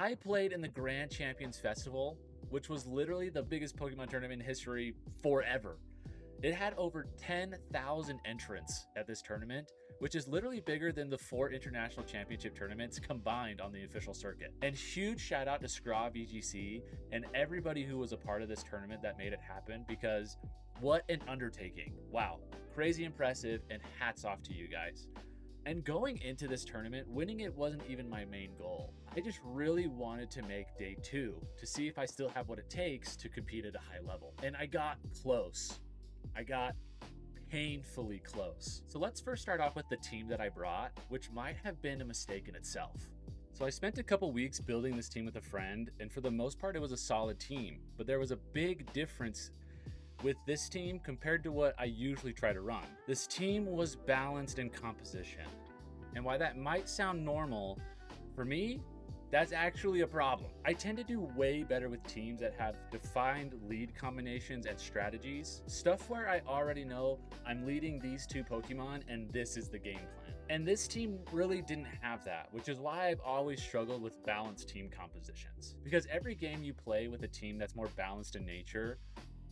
I played in the Grand Champions Festival, which was literally the biggest Pokemon tournament in history forever. It had over 10,000 entrants at this tournament, which is literally bigger than the 4 international championship tournaments combined on the official circuit. And huge shout out to Scraw VGC and everybody who was a part of this tournament that made it happen, because what an undertaking. Wow, crazy impressive, and hats off to you guys. And going into this tournament, winning it wasn't even my main goal. I just really wanted to make day 2 to see if I still have what it takes to compete at a high level. And I got close. I got painfully close. So let's first start off with the team that I brought, which might have been a mistake in itself. So I spent a couple weeks building this team with a friend, and for the most part it was a solid team, but there was a big difference with this team compared to what I usually try to run. This team was balanced in composition, and while that might sound normal, for me, that's actually a problem. I tend to do way better with teams that have defined lead combinations and strategies, stuff where I already know I'm leading these 2 Pokemon and this is the game plan. And this team really didn't have that, which is why I've always struggled with balanced team compositions. Because every game you play with a team that's more balanced in nature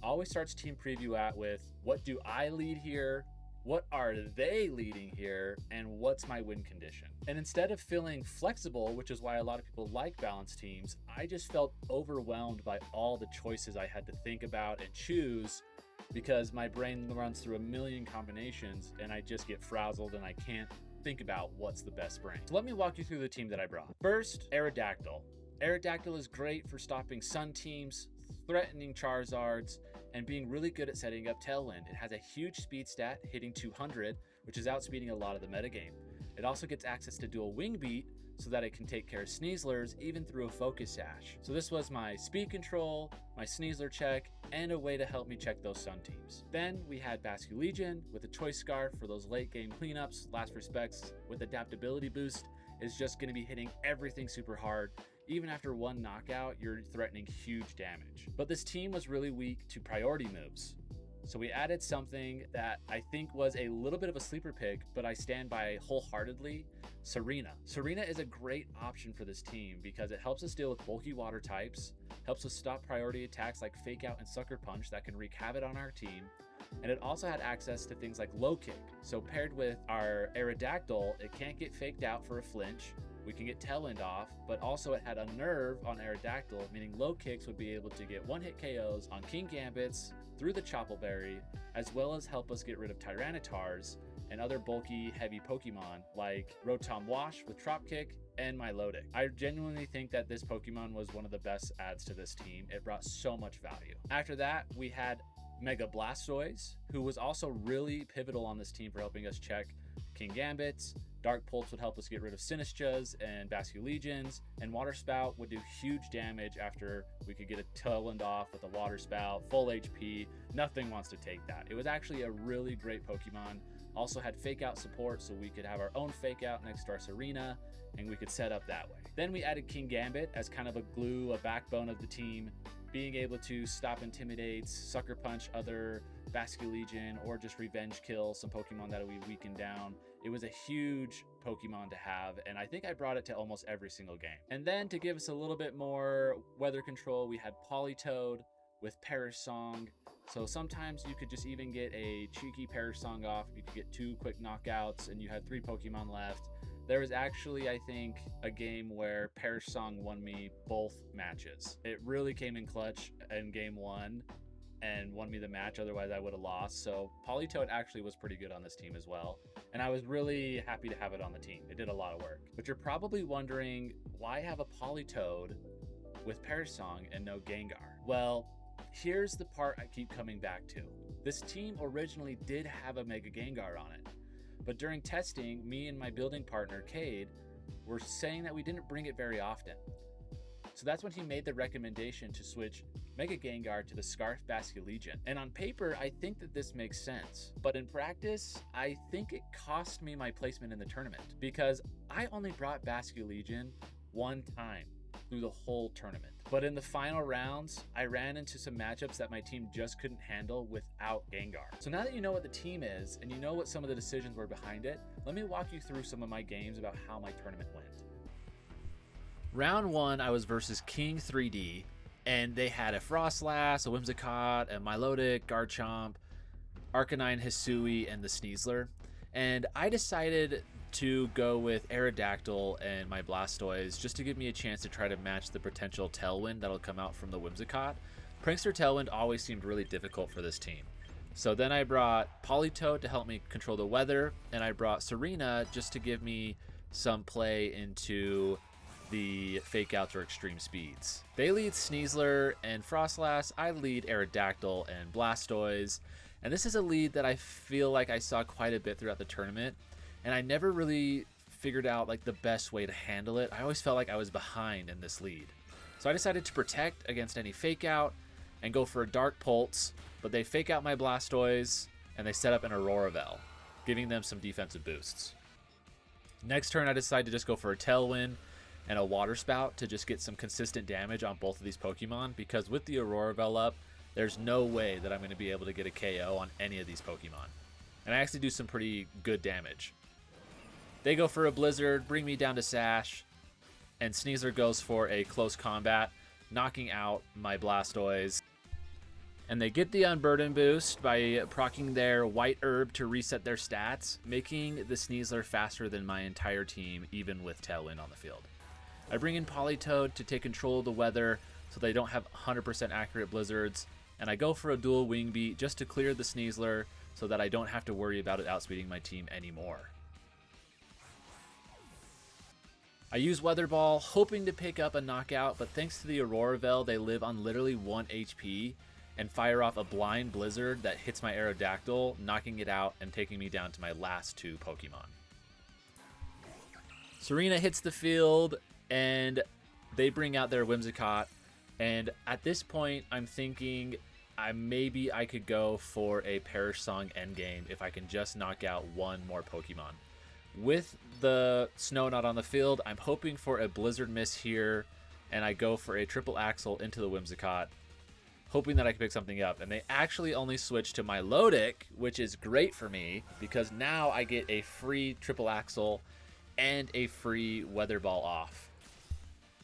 always starts team preview out with, what do I lead here? What are they leading here, and what's my win condition? And instead of feeling flexible, which is why a lot of people like balanced teams, I just felt overwhelmed by all the choices I had to think about and choose, because my brain runs through a million combinations and I just get frazzled and I can't think about what's the best brain. So let me walk you through the team that I brought. First, Aerodactyl. Aerodactyl is great for stopping Sun teams, threatening Charizards, and being really good at setting up Tailwind. It has a huge speed stat, hitting 200, which is outspeeding a lot of the metagame. It also gets access to dual Wing Beat, so that it can take care of Sneaslers even through a Focus Sash. So this was my speed control, my Sneasler check, and a way to help me check those Sun teams. Then we had Basculegion with a Choice Scarf for those late game cleanups. Last Respects with adaptability boost is just going to be hitting everything super hard. Even after 1 knockout, you're threatening huge damage. But this team was really weak to priority moves. So we added something that I think was a little bit of a sleeper pick, but I stand by wholeheartedly, Serena. Serena is a great option for this team because it helps us deal with bulky water types, helps us stop priority attacks like Fake Out and Sucker Punch that can wreak havoc on our team, and it also had access to things like Low Kick. So paired with our Aerodactyl, it can't get faked out for a flinch, we can get Tailwind off, but also it had a nerve on Aerodactyl, meaning Low Kicks would be able to get 1-hit KOs on King Gambits through the Choppleberry, as well as help us get rid of Tyrannitars and other bulky, heavy Pokemon like Rotom Wash with Trop Kick and Milotic. I genuinely think that this Pokemon was one of the best adds to this team. It brought so much value. After that, we had Mega Blastoise, who was also really pivotal on this team for helping us check King Gambits. Dark Pulse would help us get rid of Sinischas and Basculegions, and Water Spout would do huge damage after we could get a Tailwind off with a Water Spout, full HP. Nothing wants to take that. It was actually a really great Pokemon. Also had Fake Out support, so we could have our own Fake Out next to our Serena, and we could set up that way. Then we added King Gambit as kind of a glue, a backbone of the team, being able to stop Intimidates, Sucker Punch other Basculegion, or just revenge kill some Pokemon that we weakened down. It was a huge Pokemon to have, and I think I brought it to almost every single game. And then to give us a little bit more weather control, we had Politoed with Perish Song. So sometimes you could just even get a cheeky Perish Song off. You could get 2 quick knockouts and you had 3 Pokemon left. There was actually, I think, a game where Perish Song won me both matches. It really came in clutch in game 1 and won me the match, otherwise I would have lost. So Politoed actually was pretty good on this team as well, and I was really happy to have it on the team. It did a lot of work. But you're probably wondering, why have a Politoed with Perish Song and no Gengar? Well, here's the part I keep coming back to. This team originally did have a Mega Gengar on it, but during testing, me and my building partner, Cade, were saying that we didn't bring it very often. So that's when he made the recommendation to switch Mega Gengar to the Scarf Basculegion. And on paper, I think that this makes sense. But in practice, I think it cost me my placement in the tournament, because I only brought Basculegion 1 time through the whole tournament. But in the final rounds, I ran into some matchups that my team just couldn't handle without Gengar. So now that you know what the team is, and you know what some of the decisions were behind it, let me walk you through some of my games about how my tournament went. Round 1, I was versus King 3D, and they had a Frostlass, a Whimsicott, a Milotic, Garchomp, Arcanine, Hisui, and the Sneasler. And I decided to go with Aerodactyl and my Blastoise just to give me a chance to try to match the potential Tailwind that'll come out from the Whimsicott. Prankster Tailwind always seemed really difficult for this team. So then I brought Politoed to help me control the weather, and I brought Serena just to give me some play into the Fake Outs or Extreme Speeds. They lead Sneasler and Frostlass. I lead Aerodactyl and Blastoise. And this is a lead that I feel like I saw quite a bit throughout the tournament, and I never really figured out like the best way to handle it. I always felt like I was behind in this lead. So I decided to protect against any Fake Out and go for a Dark Pulse, but they Fake Out my Blastoise and they set up an Auroravel, giving them some defensive boosts. Next turn, I decided to just go for a Tailwind and a Water Spout to just get some consistent damage on both of these Pokemon, because with the Auroravel up, there's no way that I'm going to be able to get a KO on any of these Pokemon. And I actually do some pretty good damage. They go for a Blizzard, bring me down to Sash, and Sneasler goes for a Close Combat, knocking out my Blastoise. And they get the Unburden boost by proccing their White Herb to reset their stats, making the Sneasler faster than my entire team, even with Tailwind on the field. I bring in Politoed to take control of the weather so they don't have 100% accurate Blizzards, and I go for a dual Wing Beat just to clear the Sneasler so that I don't have to worry about it outspeeding my team anymore. I use Weather Ball, hoping to pick up a knockout, but thanks to the Auroravel, they live on literally 1 HP and fire off a Blind Blizzard that hits my Aerodactyl, knocking it out and taking me down to my last 2 Pokemon. Serena hits the field, and they bring out their Whimsicott. And at this point, I'm thinking maybe I could go for a Perish Song endgame if I can just knock out 1 more Pokemon. With the Snownot on the field, I'm hoping for a Blizzard Miss here, and I go for a Triple Axle into the Whimsicott, hoping that I can pick something up. And they actually only switch to Milotic, which is great for me, because now I get a free Triple Axle and a free Weather Ball off.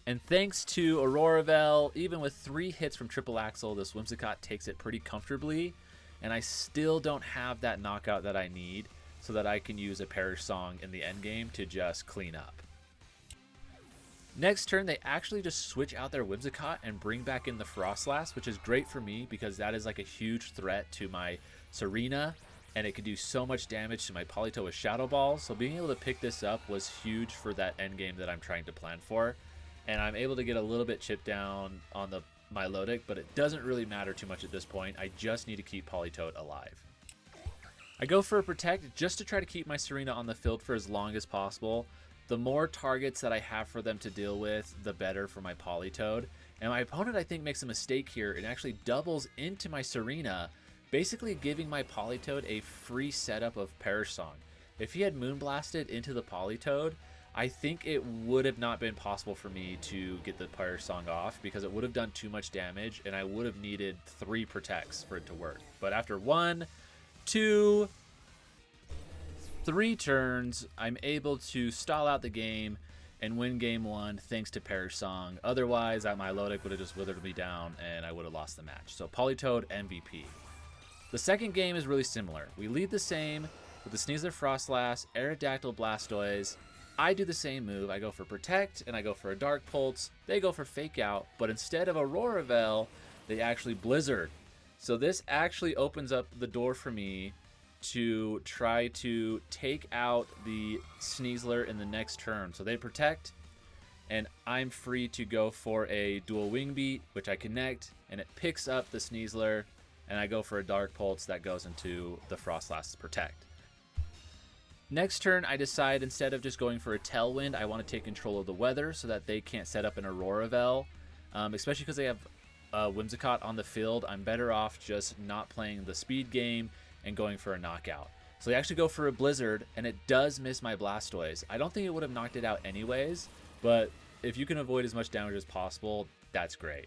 And thanks to Auroravel, even with 3 hits from Triple Axle, this Whimsicott takes it pretty comfortably, and I still don't have that knockout that I need so that I can use a Perish Song in the endgame to just clean up. Next turn, they actually just switch out their Whimsicott and bring back in the Frostlass, which is great for me because that is like a huge threat to my Serena, and it can do so much damage to my Politoed with Shadow Ball, so being able to pick this up was huge for that endgame that I'm trying to plan for. And I'm able to get a little bit chipped down on the Milotic, but it doesn't really matter too much at this point. I just need to keep Politoed alive. I go for a Protect just to try to keep my Serena on the field for as long as possible. The more targets that I have for them to deal with, the better for my Politoed. And my opponent, I think, makes a mistake here and actually doubles into my Serena, basically giving my Politoed a free setup of Perish Song. If he had Moonblasted into the Politoed, I think it would have not been possible for me to get the Perish Song off because it would have done too much damage and I would have needed 3 Protects for it to work. But after 1, 2, 3 turns, I'm able to stall out the game and win game 1 thanks to Perish Song. Otherwise, that Milotic would have just withered me down and I would have lost the match. So Politoed MVP. The second game is really similar. We lead the same with the Sneasler Frostlass, Aerodactyl Blastoise. I do the same move. I go for Protect and I go for a Dark Pulse. They go for Fake Out, but instead of Auroravel, they actually Blizzard. So this actually opens up the door for me to try to take out the Sneasler in the next turn. So they Protect, and I'm free to go for a Dual Wing Beat, which I connect, and it picks up the Sneasler, and I go for a Dark Pulse that goes into the Frostlass's Protect. Next turn, I decide instead of just going for a Tailwind, I want to take control of the weather so that they can't set up an Auroravel, especially because they have Whimsicott on the field. I'm better off just not playing the speed game and going for a knockout. So they actually go for a Blizzard, and it does miss my Blastoise. I don't think it would have knocked it out anyways, but if you can avoid as much damage as possible, that's great.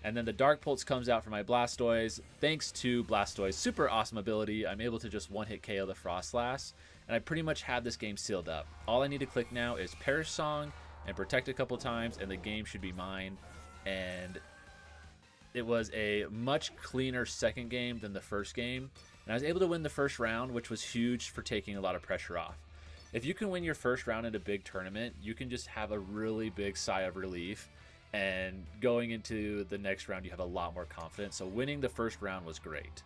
And then the Dark Pulse comes out for my Blastoise. Thanks to Blastoise's super awesome ability, I'm able to just one-hit KO the Frostlass, and I pretty much have this game sealed up. All I need to click now is Perish Song and protect a couple times, and the game should be mine. And it was a much cleaner second game than the first game, and I was able to win the first round, which was huge for taking a lot of pressure off. If you can win your first round in a big tournament, you can just have a really big sigh of relief, and going into the next round you have a lot more confidence. So winning the first round was great.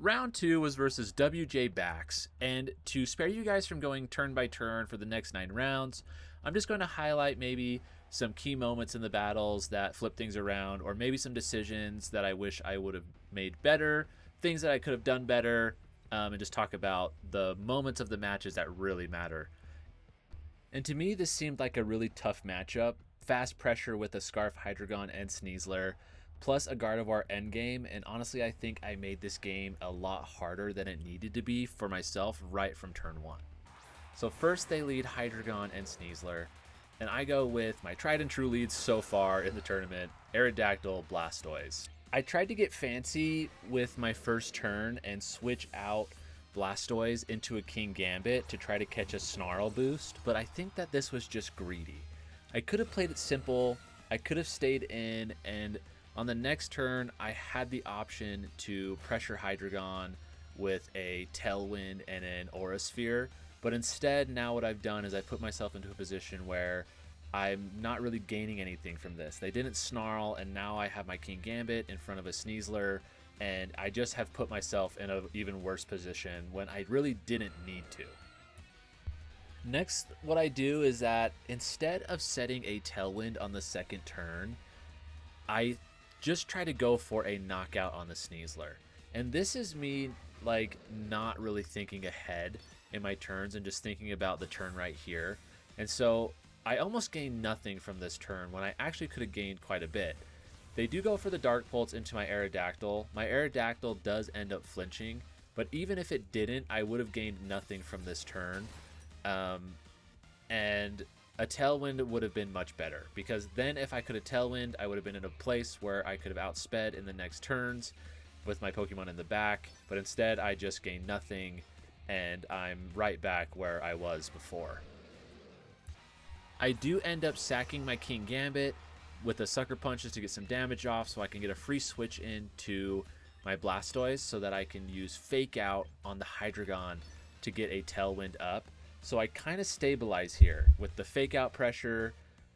Round 2 was versus WJ Bax, and to spare you guys from going turn by turn for the next 9 rounds, I'm just going to highlight maybe some key moments in the battles that flip things around, or maybe some decisions that I wish I would have made better, things that I could have done better, and just talk about the moments of the matches that really matter. And to me, this seemed like a really tough matchup. Fast pressure with a Scarf Hydreigon and Sneasler, plus a Gardevoir endgame, and honestly I think I made this game a lot harder than it needed to be for myself right from turn 1. So first they lead Hydreigon and Sneasler, and I go with my tried and true leads so far in the tournament, Aerodactyl, Blastoise. I tried to get fancy with my first turn and switch out Blastoise into a King Gambit to try to catch a Snarl boost, but I think that this was just greedy. I could have played it simple, I could have stayed in, and on the next turn, I had the option to pressure Hydreigon with a Tailwind and an Aura Sphere, but instead, now what I've done is I put myself into a position where I'm not really gaining anything from this. They didn't Snarl, and now I have my King Gambit in front of a Sneasler, and I just have put myself in an even worse position when I really didn't need to. Next, what I do is that instead of setting a Tailwind on the second turn, I just try to go for a knockout on the Sneasler. And this is me like not really thinking ahead in my turns and just thinking about the turn right here. And so I almost gained nothing from this turn when I actually could have gained quite a bit. They do go for the Dark Pulse into my Aerodactyl. My Aerodactyl does end up flinching, but even if it didn't, I would have gained nothing from this turn. And a Tailwind would have been much better, because then if I could have Tailwind, I would have been in a place where I could have outsped in the next turns with my Pokemon in the back, but instead I just gained nothing, and I'm right back where I was before. I do end up sacking my King Gambit with the Sucker Punches to get some damage off so I can get a free switch into my Blastoise so that I can use Fake Out on the Hydreigon to get a Tailwind up. So I kind of stabilize here with the Fake Out pressure.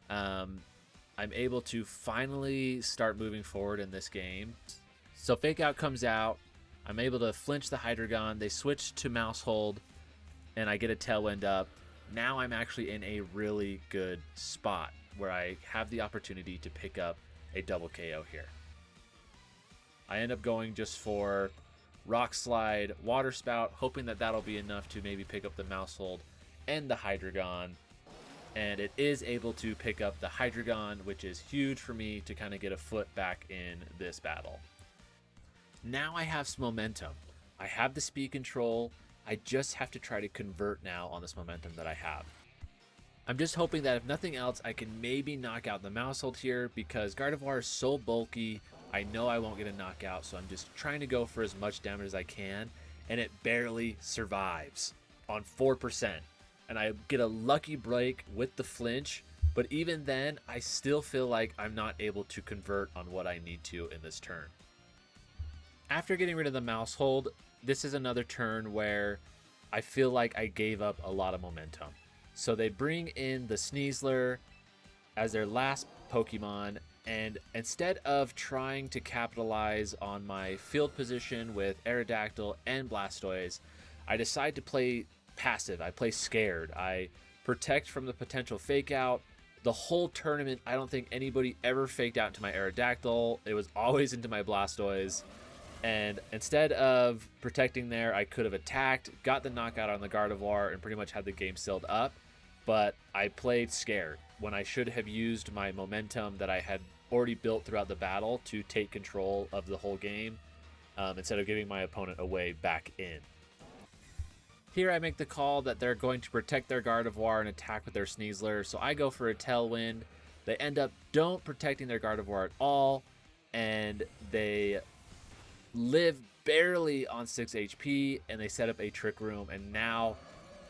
I'm able to finally start moving forward in this game. So Fake Out comes out. I'm able to flinch the Hydreigon. They switch to Mouse Hold, and I get a Tailwind up. Now I'm actually in a really good spot where I have the opportunity to pick up a double KO here. I end up going just for Rock Slide, Water Spout, hoping that that'll be enough to maybe pick up the Mouse Hold and the Hydreigon, and it is able to pick up the Hydreigon, which is huge for me to kind of get a foot back in this battle. Now I have some momentum. I have the speed control. I just have to try to convert now on this momentum that I have. I'm just hoping that if nothing else, I can maybe knock out the Mouse Hold here, because Gardevoir is so bulky. I know I won't get a knockout, so I'm just trying to go for as much damage as I can, and it barely survives on 4%. And I get a lucky break with the flinch, but even then, I still feel like I'm not able to convert on what I need to in this turn. After getting rid of the Mouse Hold, this is another turn where I feel like I gave up a lot of momentum. So they bring in the Sneasler as their last Pokemon, and instead of trying to capitalize on my field position with Aerodactyl and Blastoise, I decide to play passive. I play scared. I protect from the potential Fake Out. The whole tournament, I don't think anybody ever faked out into my Aerodactyl. It was always into my Blastoise. And instead of protecting there, I could have attacked, got the knockout on the Gardevoir, and pretty much had the game sealed up. But I played scared when I should have used my momentum that I had already built throughout the battle to take control of the whole game, instead of giving my opponent away back in. Here I make the call that they're going to protect their Gardevoir and attack with their Sneasler, so I go for a Tailwind. They end up don't protecting their Gardevoir at all, and they live barely on 6 HP, and they set up a Trick Room, and now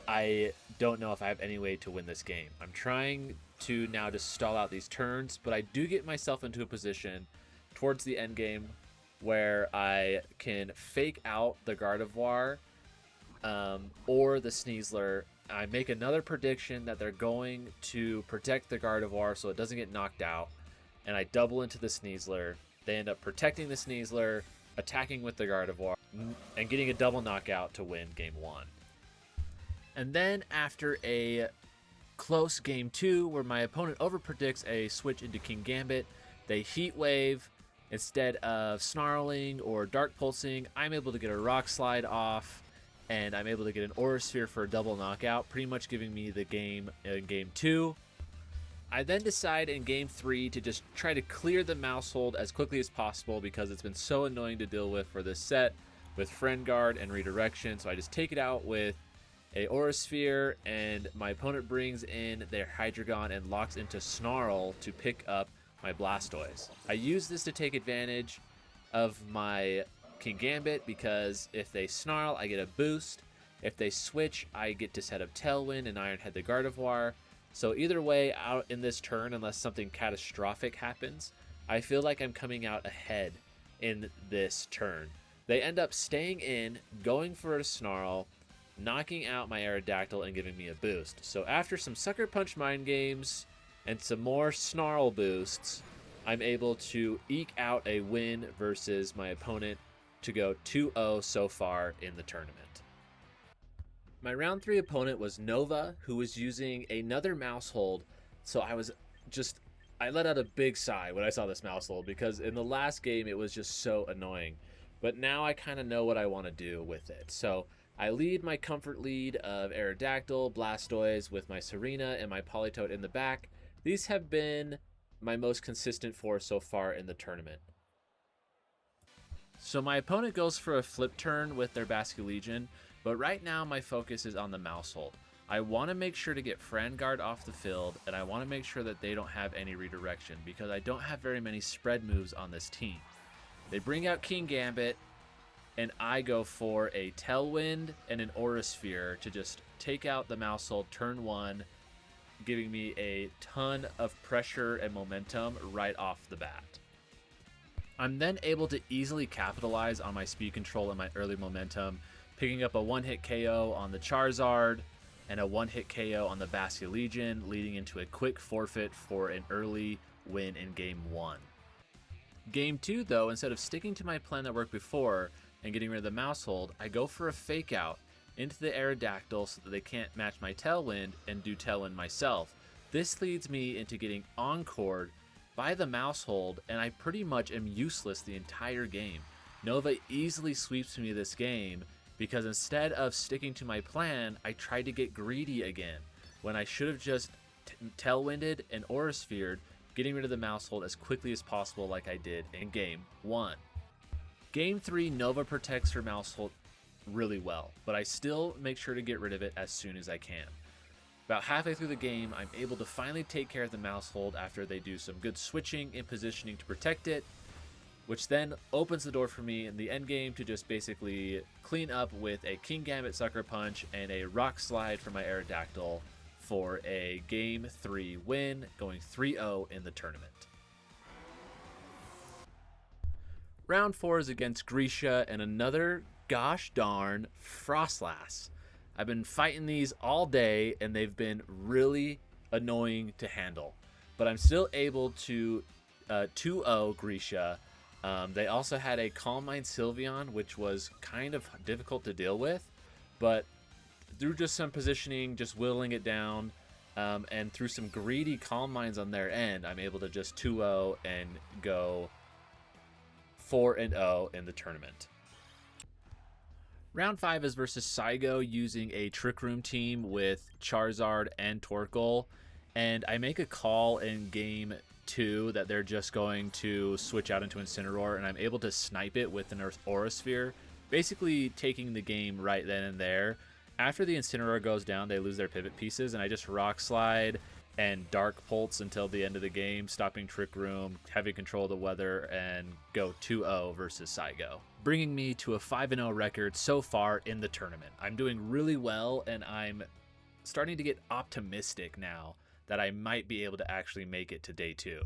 I don't know if I have any way to win this game. I'm trying to now just stall out these turns, but I do get myself into a position towards the end game where I can fake out the Gardevoir or the Sneasler. I make another prediction that they're going to protect the Gardevoir so it doesn't get knocked out, and I double into the Sneasler. They end up protecting the Sneasler, attacking with the Gardevoir, and getting a double knockout to win game 1. And then after a close game 2 where my opponent overpredicts a switch into King Gambit, they Heat Wave instead of Snarling or Dark Pulsing. I'm able to get a Rock Slide off, and I'm able to get an Aura Sphere for a double knockout, pretty much giving me the game in game 2. I then decide in game 3 to just try to clear the mouse hold as quickly as possible because it's been so annoying to deal with for this set with Friend Guard and Redirection. So I just take it out with a Aura Sphere, and my opponent brings in their Hydreigon and locks into Snarl to pick up my Blastoise. I use this to take advantage of my King Gambit because if they Snarl, I get a boost. If they switch, I get to set up Tailwind and Iron Head the Gardevoir. So either way out in this turn, unless something catastrophic happens, I feel like I'm coming out ahead in this turn. They end up staying in, going for a Snarl, knocking out my Aerodactyl and giving me a boost. So after some Sucker Punch Mind Games and some more Snarl boosts, I'm able to eke out a win versus my opponent to go 2-0 so far in the tournament. My round 3 opponent was Nova, who was using another mouse hold. So I let out a big sigh when I saw this mouse hold because in the last game it was just so annoying. But now I kind of know what I want to do with it. So I lead my comfort lead of Aerodactyl, Blastoise with my Serena and my Politoed in the back. These have been my most consistent 4 so far in the tournament. So my opponent goes for a flip turn with their Basculegion, but right now my focus is on the mouse hold. I want to make sure to get Friend Guard off the field, and I want to make sure that they don't have any redirection because I don't have very many spread moves on this team. They bring out King Gambit, and I go for a Tailwind and an Aura Sphere to just take out the mouse hold turn 1, giving me a ton of pressure and momentum right off the bat. I'm then able to easily capitalize on my speed control and my early momentum, picking up a one-hit KO on the Charizard and a one-hit KO on the Basculegion, leading into a quick forfeit for an early win in game 1. Game 2, though, instead of sticking to my plan that worked before and getting rid of the mouse hold, I go for a fake out into the Aerodactyl so that they can't match my Tailwind and do Tailwind myself. This leads me into getting encored by the mouse hold, and I pretty much am useless the entire game. Nova easily sweeps me this game because instead of sticking to my plan, I tried to get greedy again when I should have just Tailwinded and Aura Sphered, getting rid of the mouse hold as quickly as possible like I did in game 1. Game 3, Nova protects her mouse hold really well, but I still make sure to get rid of it as soon as I can. About halfway through the game, I'm able to finally take care of the mouse hold after they do some good switching and positioning to protect it, which then opens the door for me in the end game to just basically clean up with a King Gambit Sucker Punch and a Rock Slide for my Aerodactyl for a game 3 win, going 3-0 in the tournament. Round 4 is against Grisha and another gosh darn Frostlass. I've been fighting these all day and they've been really annoying to handle, but I'm still able to 2-0 Grisha. They also had a Calm Mind Sylveon, which was kind of difficult to deal with, but through just some positioning, just whittling it down, and through some greedy Calm Minds on their end, I'm able to just 2-0 and go 4-0 in the tournament. Round 5 is versus Saigo using a Trick Room team with Charizard and Torkoal, and I make a call in game 2 that they're just going to switch out into Incineroar, and I'm able to snipe it with an Aura Sphere, basically taking the game right then and there. After the Incineroar goes down, they lose their pivot pieces, and I just Rock Slide and Dark Pulse until the end of the game, stopping Trick Room, having control of the weather, and go 2-0 versus Saigo, bringing me to a 5-0 record so far in the tournament. I'm doing really well, and I'm starting to get optimistic now that I might be able to actually make it to day 2.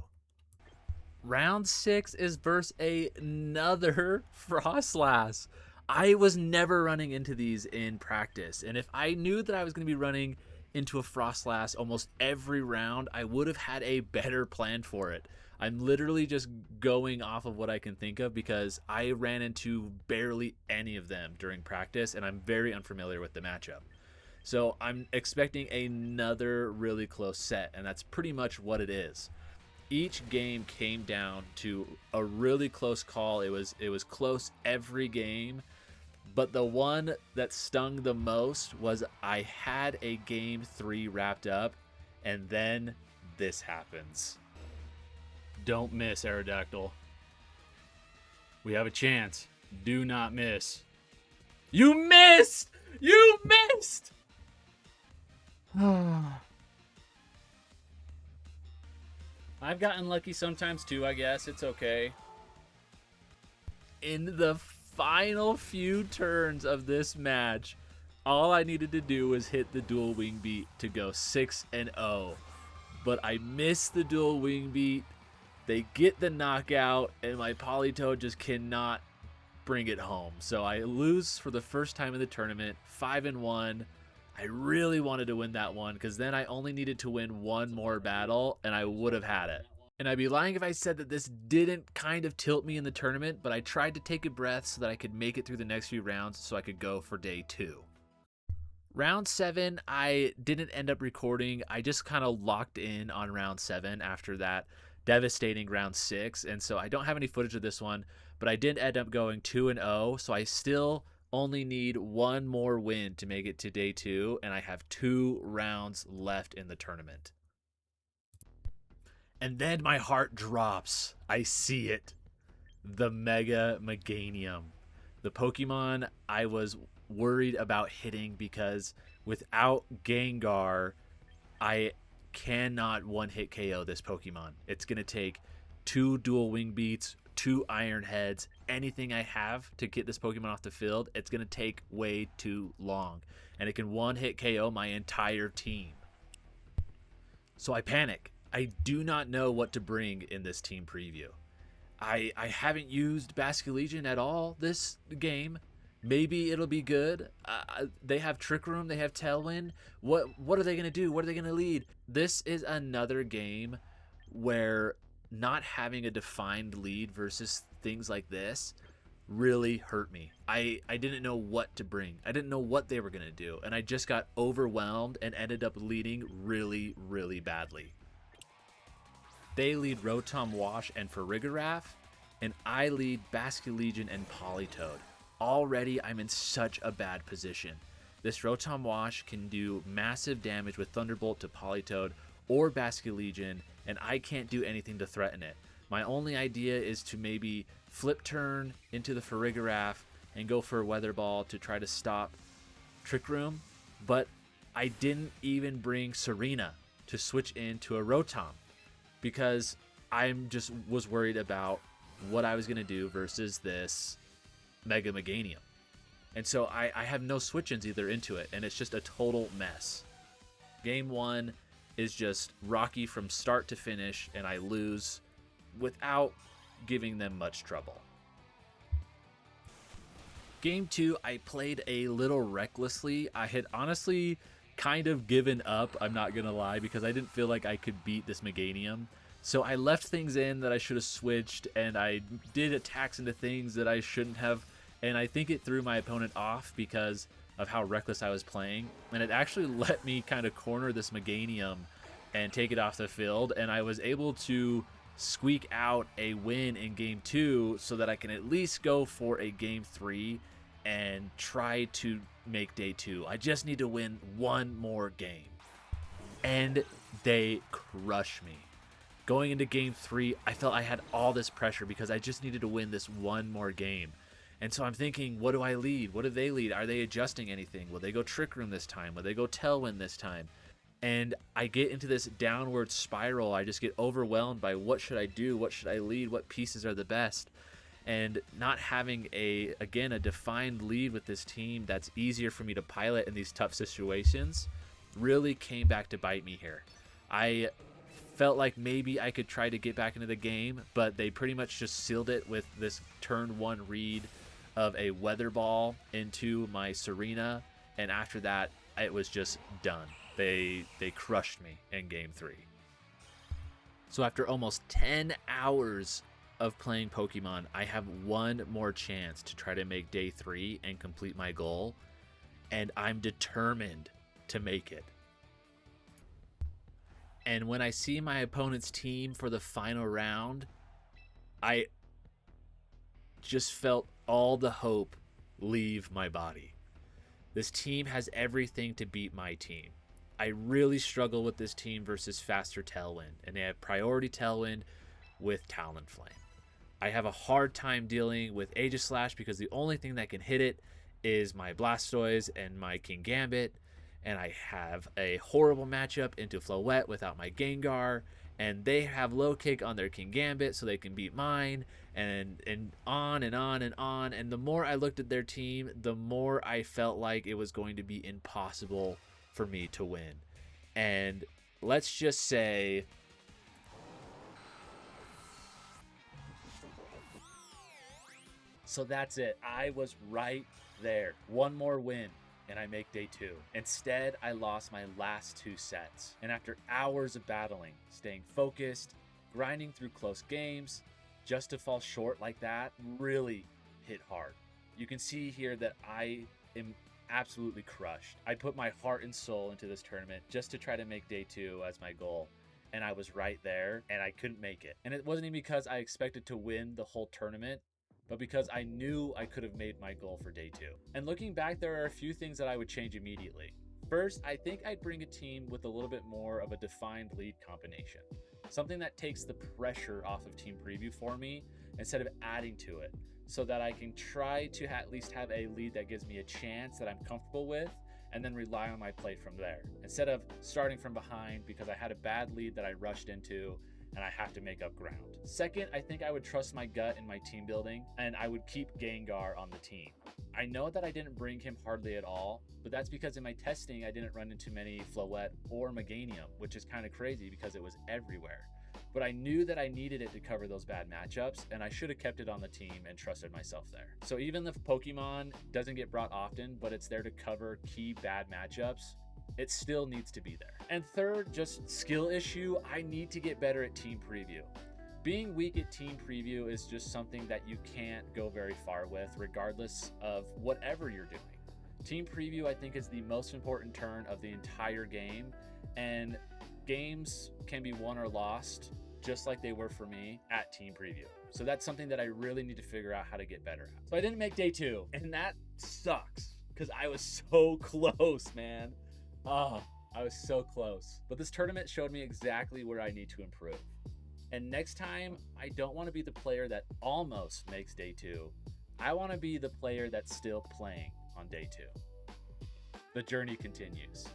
Round 6 is versus another Frostlass. I was never running into these in practice, and if I knew that I was going to be running into a Frostlass almost every round, I would have had a better plan for it. I'm literally just going off of what I can think of because I ran into barely any of them during practice, and I'm very unfamiliar with the matchup. So I'm expecting another really close set, and that's pretty much what it is. Each game came down to a really close call. It was close every game, but the one that stung the most was I had a game 3 wrapped up, and then this happens. Don't miss, Aerodactyl. We have a chance. Do not miss. You missed! You missed! I've gotten lucky sometimes too, I guess. It's okay. In the final few turns of this match, all I needed to do was hit the dual wing beat to go 6-0. But I missed the dual wing beat. They get the knockout, and my Politoed just cannot bring it home. So I lose for the first time in the tournament, 5-1. I really wanted to win that one because then I only needed to win one more battle and I would have had it. And I'd be lying if I said that this didn't kind of tilt me in the tournament, but I tried to take a breath so that I could make it through the next few rounds so I could go for day 2. Round 7, I didn't end up recording. I just kind of locked in on round 7 after that devastating round 6. And so I don't have any footage of this one, but I did end up going 2-0. So I still only need one more win to make it to day 2, and I have 2 rounds left in the tournament. And then my heart drops. I see it. The Mega Meganium. The Pokemon I was worried about hitting because without Gengar, I cannot one-hit KO this Pokemon. It's going to take 2 dual wing beats, 2 iron heads, anything I have to get this Pokemon off the field. It's going to take way too long, and it can one-hit KO my entire team. So I panic. I do not know what to bring in this team preview. I haven't used Basculegion at all this game. Maybe it'll be good. They have Trick Room. They have Tailwind. What are they going to do? What are they going to lead? This is another game where not having a defined lead versus things like this really hurt me. I didn't know what to bring. I didn't know what they were going to do. And I just got overwhelmed and ended up leading really, really badly. They lead Rotom Wash and Farigiraf, and I lead Basculegion and Politoed. Already, I'm in such a bad position. This Rotom Wash can do massive damage with Thunderbolt to Politoed or Basculegion, and I can't do anything to threaten it. My only idea is to maybe flip turn into the Farigiraf and go for a Weather Ball to try to stop Trick Room, but I didn't even bring Serena to switch into a Rotom because I'm just was worried about what I was going to do versus this Mega Meganium. And so I have no switch-ins either into it, and it's just a total mess. Game 1 is just rocky from start to finish, and I lose without giving them much trouble. Game 2, I played a little recklessly. I had honestly kind of given up, I'm not going to lie, because I didn't feel like I could beat this Meganium. So I left things in that I should have switched, and I did attacks into things that I shouldn't have, and I think it threw my opponent off because of how reckless I was playing, and it actually let me kind of corner this Meganium and take it off the field, and I was able to squeak out a win in Game 2 so that I can at least go for a Game 3 and try to make Day 2. I just need to win one more game. And they crush me. Going into Game 3, I felt I had all this pressure because I just needed to win this one more game. And so I'm thinking, what do I lead? What do they lead? Are they adjusting anything? Will they go Trick Room this time? Will they go Tailwind this time? And I get into this downward spiral. I just get overwhelmed by what should I do? What should I lead? What pieces are the best? And not having a defined lead with this team that's easier for me to pilot in these tough situations really came back to bite me here. I felt like maybe I could try to get back into the game, but they pretty much just sealed it with this turn 1 read of a weather ball into my Serena, and after that it was just done. They crushed me in game 3. So after almost 10 hours of playing Pokemon, I have one more chance to try to make day 3 and complete my goal, and I'm determined to make it. And when I see my opponent's team for the final round, I just felt all the hope leave my body. This team has everything to beat my team. I really struggle with this team versus faster Tailwind, and they have priority Tailwind with Talonflame. I have a hard time dealing with Aegislash because the only thing that can hit it is my Blastoise and my Kingambit, and I have a horrible matchup into Floette without my Gengar, and they have low kick on their Kingambit so they can beat mine, and on and on and on. And the more I looked at their team, the more I felt like it was going to be impossible for me to win. And let's just say so that's it. I was right there. One more win and I make day 2. Instead, I lost my last 2 sets. And after hours of battling, staying focused, grinding through close games, just to fall short like that really hit hard. You can see here that I am absolutely crushed. I put my heart and soul into this tournament just to try to make day 2 as my goal. And I was right there and I couldn't make it. And it wasn't even because I expected to win the whole tournament, but because I knew I could have made my goal for day 2. And looking back, there are a few things that I would change immediately. First, I think I'd bring a team with a little bit more of a defined lead combination. Something that takes the pressure off of team preview for me instead of adding to it, so that I can try to at least have a lead that gives me a chance that I'm comfortable with, and then rely on my play from there, instead of starting from behind because I had a bad lead that I rushed into and I have to make up ground. Second, I think I would trust my gut in my team building, and I would keep Gengar on the team. I know that I didn't bring him hardly at all, but that's because in my testing I didn't run into many Floette or Meganium, which is kind of crazy because it was everywhere. But I knew that I needed it to cover those bad matchups, and I should have kept it on the team and trusted myself there. So even if Pokemon doesn't get brought often, but it's there to cover key bad matchups, it still needs to be there. And third, just skill issue, I need to get better at team preview. Being weak at team preview is just something that you can't go very far with, regardless of whatever you're doing. Team preview, I think, is the most important turn of the entire game, and games can be won or lost just like they were for me at team preview. So that's something that I really need to figure out how to get better at. So I didn't make day 2, and that sucks because I was so close, man. Oh, I was so close. But this tournament showed me exactly where I need to improve. And next time, I don't want to be the player that almost makes day 2. I want to be the player that's still playing on day 2. The journey continues.